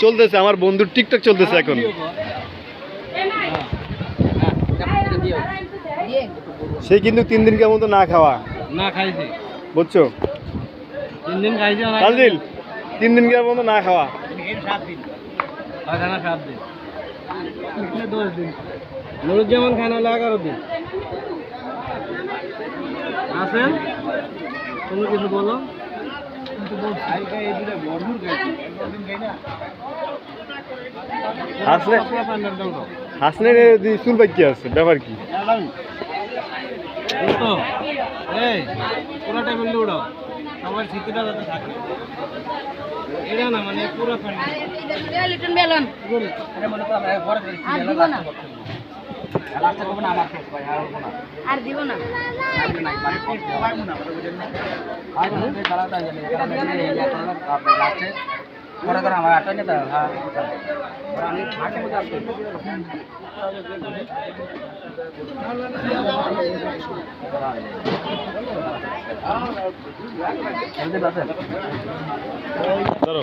চলতেছে আমার বন্ধুর টিকটক চলতেছে এখন। সে কিন্তু 3 দিন কেমন তো না খাওয়া না খাইছে বুঝছো 3 দিন খাইছে না কাজিল 3 দিন কেমন তো না খাওয়া 7 দিন খানা 7 দিন 10 দিন নুরুজ্জামান খান হলো 11 দিন আছেন তুমি কিছু বলো হাসনে চুল বাকি আছে ব্যাপার কি পুরো টেবিল উড়ো সবার স্মৃতিটা যাতে থাকে এটা না মানে পুরো লিটন মেলন আর দিব না পরে করে আমার আটটা নিতে আমি হাঁটে মধ্যে ধরো